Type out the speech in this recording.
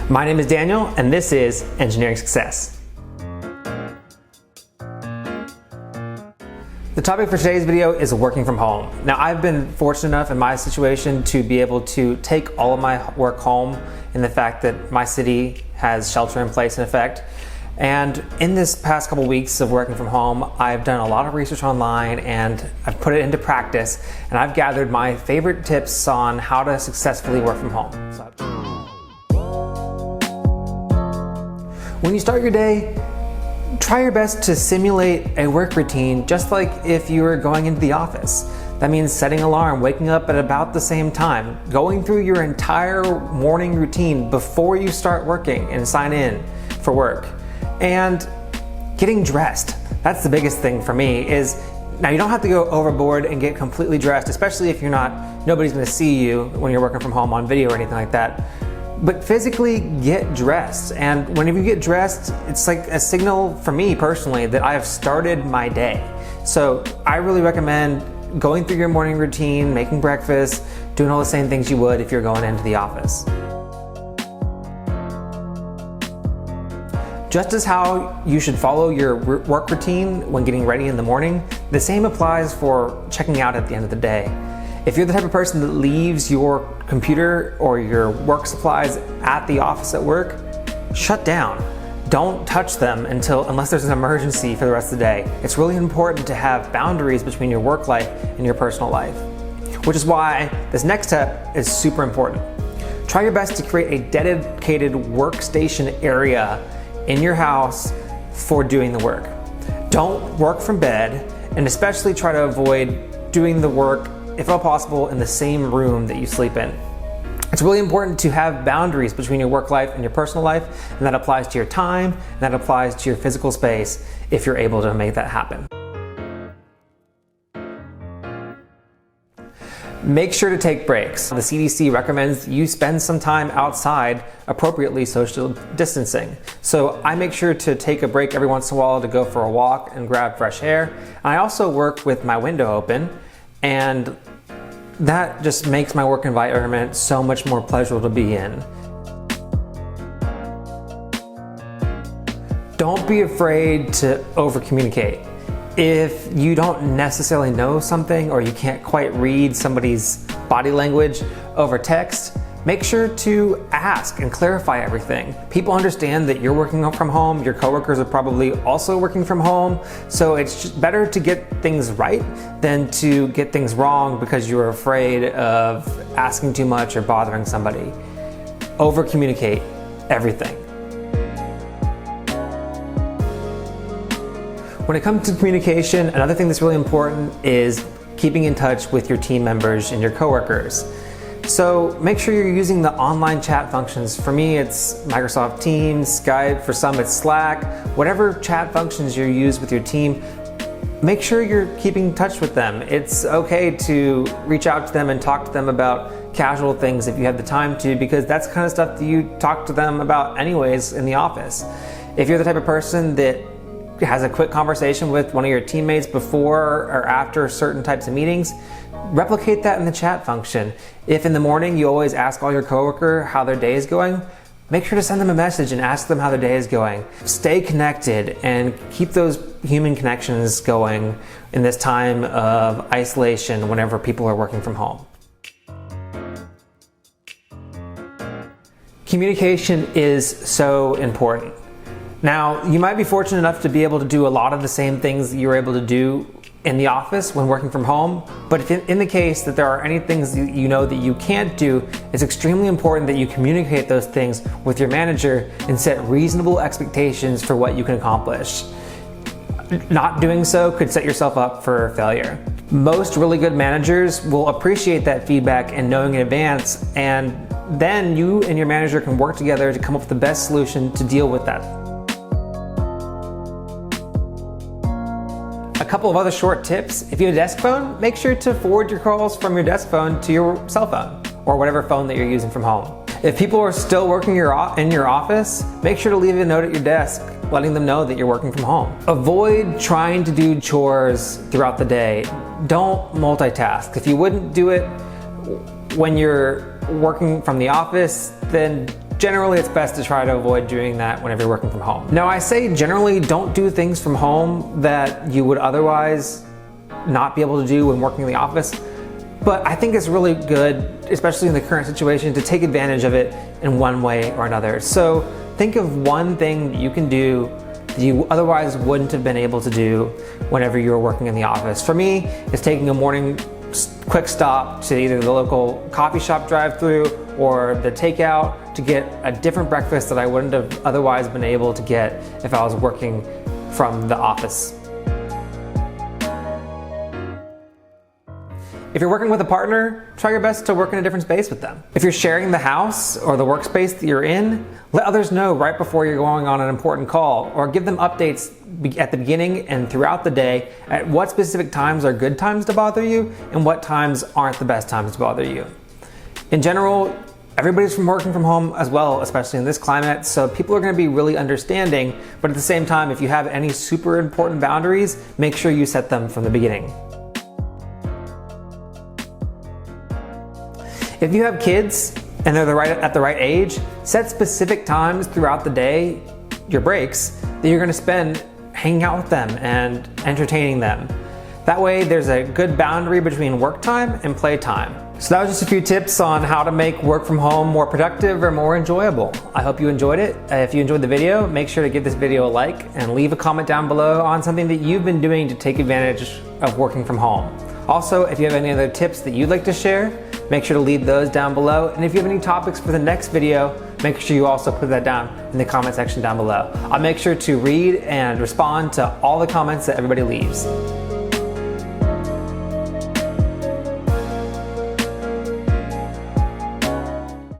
My name is Daniel, and this is Engineering Success. The topic for today's video is working from home. Now, I've been fortunate enough in my situation to be able to take all of my work home in the fact that my city has shelter in place in effect. And in this past couple weeks of working from home, I've done a lot of research online and I've put it into practice, and I've gathered my favorite tips on how to successfully work from home. When you start your day, try your best to simulate a work routine just like if you were going into the office. That means setting an alarm, waking up at about the same time, going through your entire morning routine before you start working and sign in for work, and getting dressed. That's the biggest thing for me. Is now you don't have to go overboard and get completely dressed, especially if nobody's gonna see you when you're working from home on video or anything like that. But physically get dressed, and whenever you get dressed, it's like a signal for me personally that I have started my day. So I really recommend going through your morning routine, making breakfast, doing all the same things you would if you're going into the office. Just as how you should follow your work routine when getting ready in the morning, the same applies for checking out at the end of the day. If you're the type of person that leaves your computer or your work supplies at the office at work, shut down. Don't touch them unless there's an emergency for the rest of the day. It's really important to have boundaries between your work life and your personal life, which is why this next step is super important. Try your best to create a dedicated workstation area in your house for doing the work. Don't work from bed, and especially try to avoid doing the work, if at all possible, in the same room that you sleep in. It's really important to have boundaries between your work life and your personal life, and that applies to your time, and that applies to your physical space if you're able to make that happen. Make sure to take breaks. The CDC recommends you spend some time outside, appropriately social distancing. So I make sure to take a break every once in a while to go for a walk and grab fresh air. I also work with my window open, and that just makes my work environment so much more pleasurable to be in. Don't be afraid to over-communicate. If you don't necessarily know something, or you can't quite read somebody's body language over text, make sure to ask and clarify everything. People understand that you're working from home, your coworkers are probably also working from home, so it's just better to get things right than to get things wrong because you're afraid of asking too much or bothering somebody. Over-communicate everything. When it comes to communication, another thing that's really important is keeping in touch with your team members and your coworkers. So make sure you're using the online chat functions. For me, it's Microsoft Teams, Skype. For some, it's Slack. Whatever chat functions you use with your team, make sure you're keeping in touch with them. It's okay to reach out to them and talk to them about casual things if you have the time to, because that's the kind of stuff that you talk to them about anyways in the office. If you're the type of person that has a quick conversation with one of your teammates before or after certain types of meetings, replicate that in the chat function. If in the morning you always ask all your coworker how their day is going, make sure to send them a message and ask them how their day is going. Stay connected and keep those human connections going in this time of isolation whenever people are working from home. Communication is so important. Now, you might be fortunate enough to be able to do a lot of the same things that you were able to do in the office when working from home, but if in the case that there are any things you know that you can't do, it's extremely important that you communicate those things with your manager and set reasonable expectations for what you can accomplish. Not doing so could set yourself up for failure. Most really good managers will appreciate that feedback and knowing in advance, and then you and your manager can work together to come up with the best solution to deal with that. A couple of other short tips. If you have a desk phone, make sure to forward your calls from your desk phone to your cell phone or whatever phone that you're using from home. If people are still working in your office, make sure to leave a note at your desk letting them know that you're working from home. Avoid trying to do chores throughout the day. Don't multitask. If you wouldn't do it when you're working from the office, then generally it's best to try to avoid doing that whenever you're working from home. Now I say generally don't do things from home that you would otherwise not be able to do when working in the office, but I think it's really good, especially in the current situation, to take advantage of it in one way or another. So think of one thing that you can do that you otherwise wouldn't have been able to do whenever you were working in the office. For me, it's taking a morning quick stop to either the local coffee shop drive-through or the takeout to get a different breakfast that I wouldn't have otherwise been able to get if I was working from the office. If you're working with a partner, try your best to work in a different space with them. If you're sharing the house or the workspace that you're in, let others know right before you're going on an important call, or give them updates at the beginning and throughout the day at what specific times are good times to bother you and what times aren't the best times to bother you. In general, everybody's working from home as well, especially in this climate, so people are going to be really understanding, but at the same time, if you have any super important boundaries, make sure you set them from the beginning. If you have kids and they're at the right age, set specific times throughout the day, your breaks, that you're going to spend hanging out with them and entertaining them. That way there's a good boundary between work time and play time. So that was just a few tips on how to make work from home more productive or more enjoyable. I hope you enjoyed it. If you enjoyed the video, make sure to give this video a like and leave a comment down below on something that you've been doing to take advantage of working from home. Also, if you have any other tips that you'd like to share, make sure to leave those down below. And if you have any topics for the next video, make sure you also put that down in the comment section down below. I'll make sure to read and respond to all the comments that everybody leaves.